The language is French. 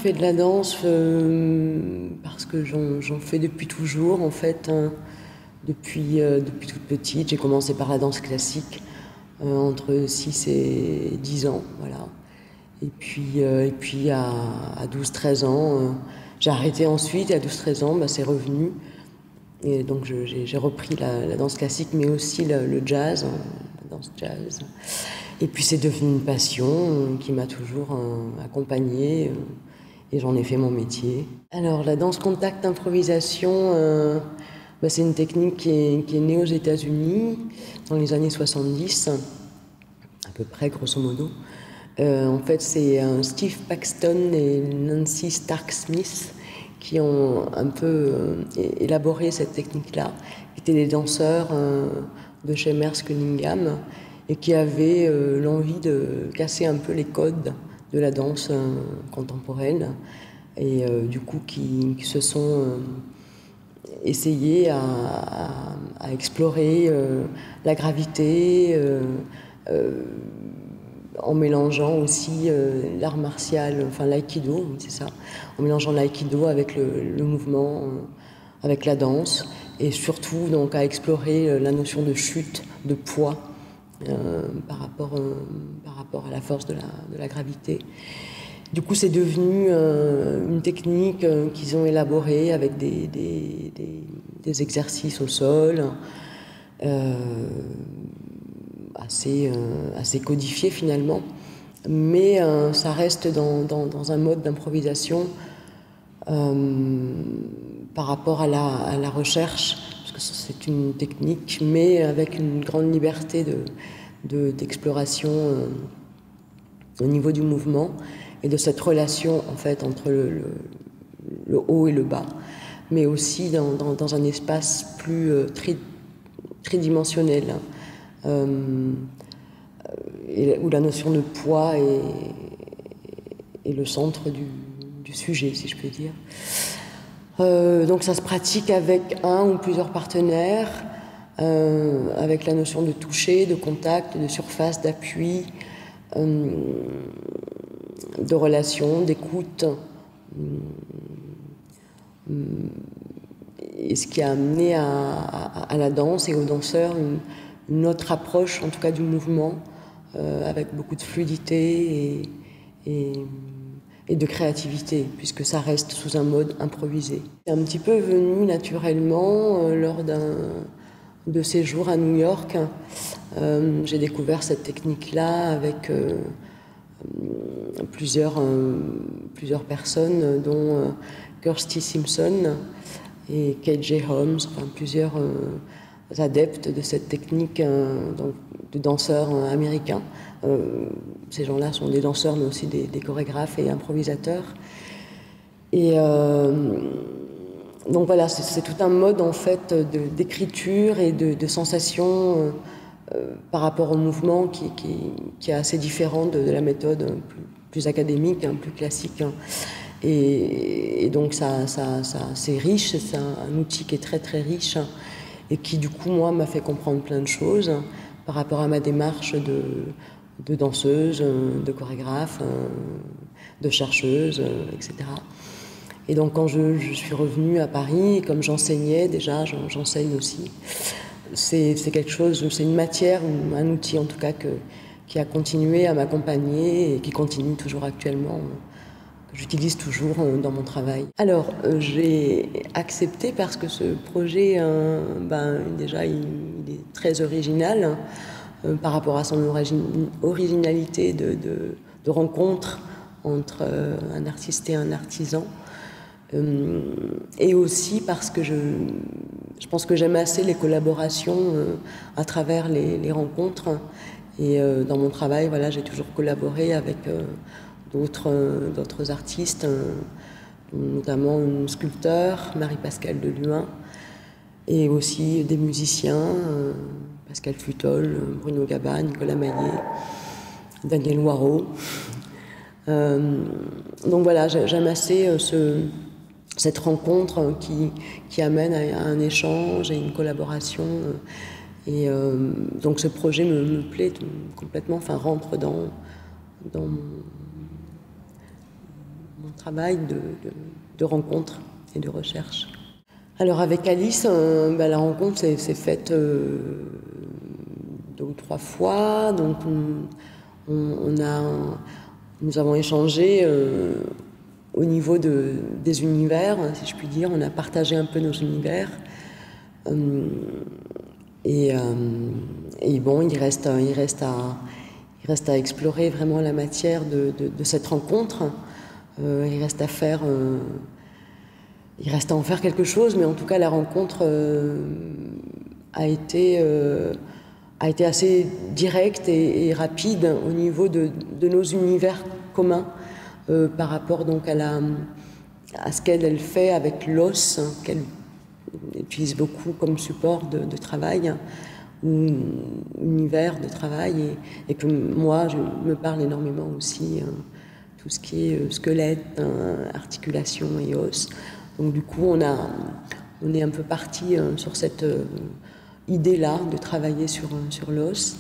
fais de la danse parce que j'en fais depuis toujours, en fait, hein, depuis toute petite. J'ai commencé par la danse classique, entre 6 et 10 ans, voilà. Et puis à 12-13 ans, j'ai arrêté ensuite, et à 12-13 ans, bah, c'est revenu. Et donc j'ai repris la danse classique, mais aussi le jazz, hein, la danse jazz. Et puis c'est devenu une passion qui m'a toujours accompagnée, et j'en ai fait mon métier. Alors la danse contact improvisation, bah, c'est une technique qui est née aux États-Unis dans les années 70, à peu près grosso modo. En fait, c'est Steve Paxton et Nancy Stark-Smith qui ont un peu élaboré cette technique-là, qui étaient des danseurs de chez Merce Cunningham et qui avaient l'envie de casser un peu les codes de la danse contemporaine et du coup qui se sont essayés à explorer la gravité en mélangeant aussi l'art martial, enfin l'aïkido, c'est ça, en mélangeant l'aïkido avec le mouvement, avec la danse, et surtout donc à explorer la notion de chute, de poids par rapport à la force de la gravité. Du coup, c'est devenu une technique qu'ils ont élaborée avec des exercices au sol, assez codifié finalement, mais ça reste dans un mode d'improvisation par rapport à la recherche, parce que c'est une technique, mais avec une grande liberté d'exploration au niveau du mouvement et de cette relation en fait entre le haut et le bas, mais aussi dans un espace plus tridimensionnel. Où la notion de poids est le centre du sujet, si je peux dire. Donc ça se pratique avec un ou plusieurs partenaires, avec la notion de toucher, de contact, de surface, d'appui, de relation, d'écoute. Et ce qui a amené à la danse et aux danseurs une autre approche, en tout cas du mouvement, avec beaucoup de fluidité et de créativité, puisque ça reste sous un mode improvisé. C'est un petit peu venu naturellement lors de séjours à New York. J'ai découvert cette technique-là avec plusieurs personnes, dont Kirsty Simpson et KJ Holmes, enfin plusieurs adeptes de cette technique de danseurs américains. Ces gens-là sont des danseurs, mais aussi des chorégraphes et improvisateurs. Et donc voilà, c'est tout un mode en fait d'écriture et de sensation par rapport au mouvement qui est assez différent de la méthode plus académique, plus classique. Et donc c'est riche, c'est un outil qui est très très riche et qui du coup moi m'a fait comprendre plein de choses par rapport à ma démarche de danseuse, de chorégraphe, de chercheuse, etc. Et donc quand je suis revenue à Paris, et comme j'enseignais déjà, j'enseigne aussi, c'est quelque chose, c'est une matière, ou un outil en tout cas qui a continué à m'accompagner et qui continue toujours actuellement, que j'utilise toujours dans mon travail. Alors j'ai accepté parce que ce projet, déjà il est très original par rapport à son originalité de rencontre entre un artiste et un artisan. Et aussi parce que je pense que j'aime assez les collaborations à travers les rencontres. Et dans mon travail, voilà, j'ai toujours collaboré avec d'autres artistes, notamment un sculpteur, Marie-Pascale Deluin, et aussi des musiciens, Pascal Futol, Bruno Gaba, Nicolas Maillet, Daniel Waro. Donc voilà, j'aime assez cette rencontre qui amène à un échange et une collaboration. Et donc ce projet me plaît complètement, enfin rentre dans mon travail de rencontre et de recherche. Alors avec Alice, la rencontre s'est faite 2 ou 3 fois. Donc nous avons échangé au niveau des univers, si je puis dire. On a partagé un peu nos univers. Et bon, il reste à explorer vraiment la matière de cette rencontre. Il reste à en faire quelque chose, mais en tout cas la rencontre a été assez directe et rapide au niveau de nos univers communs par rapport donc à ce qu'elle fait avec l'os, qu'elle utilise beaucoup comme support de travail ou univers de travail, et que moi je me parle énormément aussi, tout ce qui est squelette, articulation et os. Donc du coup on est un peu parti sur cette idée-là de travailler sur l'os.